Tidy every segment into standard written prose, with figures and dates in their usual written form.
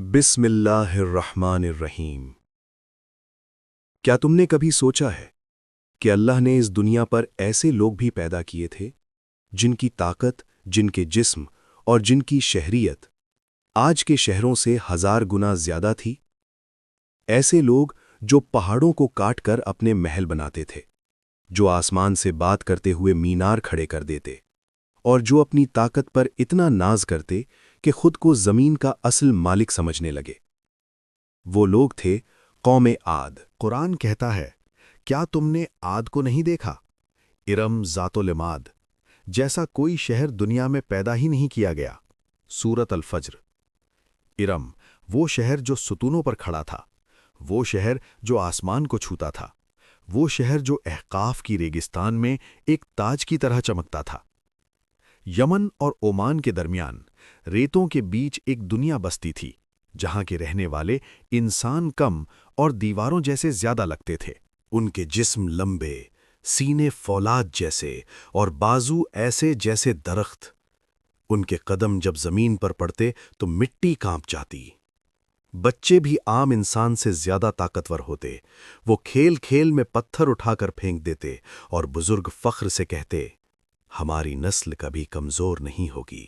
بسم اللہ الرحمن الرحیم۔ کیا تم نے کبھی سوچا ہے کہ اللہ نے اس دنیا پر ایسے لوگ بھی پیدا کیے تھے جن کی طاقت، جن کے جسم اور جن کی شہریت آج کے شہروں سے 1000 گنا زیادہ تھی؟ ایسے لوگ جو پہاڑوں کو کاٹ کر اپنے محل بناتے تھے، جو آسمان سے بات کرتے ہوئے مینار کھڑے کر دیتے، اور جو اپنی طاقت پر اتنا ناز کرتے کہ خود کو زمین کا اصل مالک سمجھنے لگے۔ وہ لوگ تھے قوم عاد۔ قرآن کہتا ہے، کیا تم نے عاد کو نہیں دیکھا؟ ارم ذات العماد، جیسا کوئی شہر دنیا میں پیدا ہی نہیں کیا گیا۔ سورۃ الفجر۔ ارم، وہ شہر جو ستونوں پر کھڑا تھا، وہ شہر جو آسمان کو چھوتا تھا، وہ شہر جو احقاف کی ریگستان میں ایک تاج کی طرح چمکتا تھا۔ یمن اور عمان کے درمیان ریتوں کے بیچ ایک دنیا بستی تھی جہاں کے رہنے والے انسان کم اور دیواروں جیسے زیادہ لگتے تھے۔ ان کے جسم لمبے، سینے فولاد جیسے اور بازو ایسے جیسے درخت۔ ان کے قدم جب زمین پر پڑتے تو مٹی کانپ جاتی۔ بچے بھی عام انسان سے زیادہ طاقتور ہوتے۔ وہ کھیل کھیل میں پتھر اٹھا کر پھینک دیتے اور بزرگ فخر سے کہتے، ہماری نسل کبھی کمزور نہیں ہوگی۔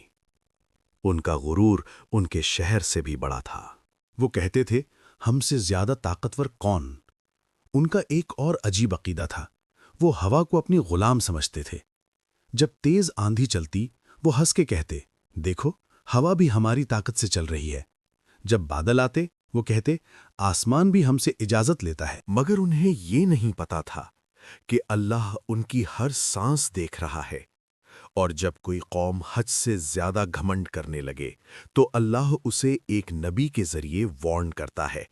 ان کا غرور ان کے شہر سے بھی بڑا تھا۔ وہ کہتے تھے، ہم سے زیادہ طاقتور کون؟ ان کا ایک اور عجیب عقیدہ تھا، وہ ہوا کو اپنی غلام سمجھتے تھے۔ جب تیز آندھی چلتی، وہ ہنس کے کہتے، دیکھو، ہوا بھی ہماری طاقت سے چل رہی ہے۔ جب بادل آتے، وہ کہتے، آسمان بھی ہم سے اجازت لیتا ہے۔ مگر انہیں یہ نہیں پتا تھا کہ اللہ ان کی ہر سانس دیکھ رہا ہے، اور جب کوئی قوم حد سے زیادہ گھمنڈ کرنے لگے تو اللہ اسے ایک نبی کے ذریعے وارن کرتا ہے۔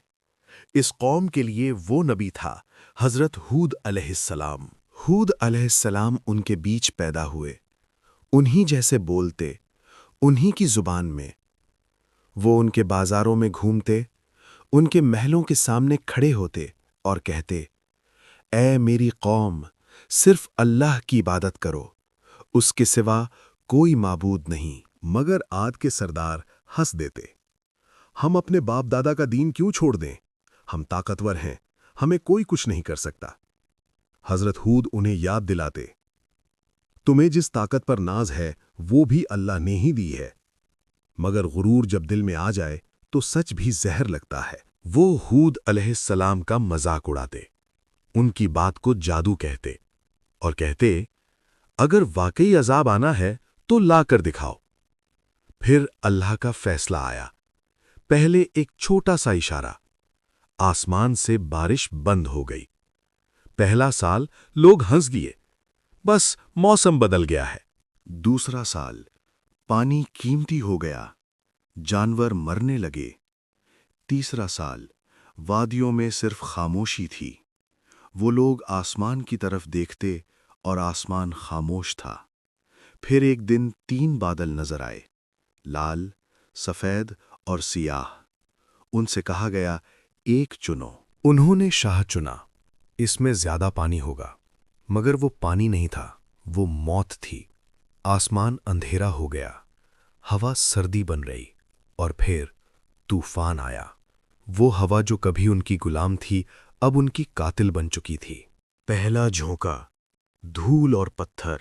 اس قوم کے لیے وہ نبی تھا حضرت ہود علیہ السلام۔ ہود علیہ السلام ان کے بیچ پیدا ہوئے، انہی جیسے بولتے، انہی کی زبان میں۔ وہ ان کے بازاروں میں گھومتے، ان کے محلوں کے سامنے کھڑے ہوتے اور کہتے، اے میری قوم، صرف اللہ کی عبادت کرو، اس کے سوا کوئی معبود نہیں۔ مگر عاد کے سردار ہنس دیتے، ہم اپنے باپ دادا کا دین کیوں چھوڑ دیں؟ ہم طاقتور ہیں، ہمیں کوئی کچھ نہیں کر سکتا۔ حضرت ہود انہیں یاد دلاتے، تمہیں جس طاقت پر ناز ہے وہ بھی اللہ نے ہی دی ہے، مگر غرور جب دل میں آ جائے تو سچ بھی زہر لگتا ہے۔ وہ ہود علیہ السلام کا مذاق اڑاتے، ان کی بات کو جادو کہتے اور کہتے، اگر واقعی عذاب آنا ہے تو لا کر دکھاؤ۔ پھر اللہ کا فیصلہ آیا۔ پہلے ایک چھوٹا سا اشارہ، آسمان سے بارش بند ہو گئی۔ پہلا سال لوگ ہنس دیے، بس موسم بدل گیا ہے۔ دوسرا سال پانی قیمتی ہو گیا، جانور مرنے لگے۔ تیسرا سال وادیوں میں صرف خاموشی تھی، وہ لوگ آسمان کی طرف دیکھتے اور آسمان خاموش تھا۔ پھر ایک دن 3 بادل نظر آئے، لال، سفید اور سیاہ۔ ان سے کہا گیا، ایک چنو۔ انہوں نے شاہ چنا، اس میں زیادہ پانی ہوگا، مگر وہ پانی نہیں تھا، وہ موت تھی۔ آسمان اندھیرا ہو گیا، ہوا سردی بن رہی، اور پھر طوفان آیا۔ وہ ہوا جو کبھی ان کی غلام تھی، اب ان کی قاتل بن چکی تھی۔ پہلا جھونکا دھول اور پتھر،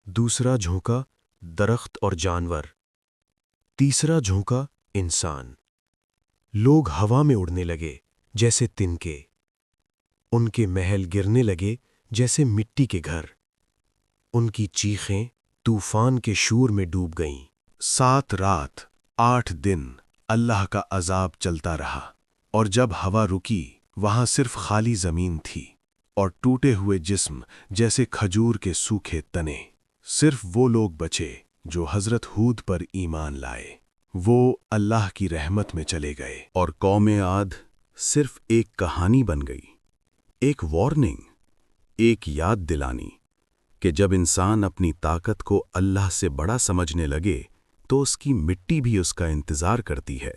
دوسرا جھونکا درخت اور جانور، تیسرا جھونکا انسان۔ لوگ ہوا میں اڑنے لگے جیسے تنکے، ان کے محل گرنے لگے جیسے مٹی کے گھر، ان کی چیخیں طوفان کے شور میں ڈوب گئیں۔ 7 رات 8 دن اللہ کا عذاب چلتا رہا، اور جب ہوا رکی وہاں صرف خالی زمین تھی اور ٹوٹے ہوئے جسم جیسے کھجور کے سوکھے تنے۔ صرف وہ لوگ بچے جو حضرت ہود پر ایمان لائے، وہ اللہ کی رحمت میں چلے گئے، اور قوم عاد صرف ایک کہانی بن گئی، ایک وارننگ، ایک یاد دلانی کہ جب انسان اپنی طاقت کو اللہ سے بڑا سمجھنے لگے تو اس کی مٹی بھی اس کا انتظار کرتی ہے۔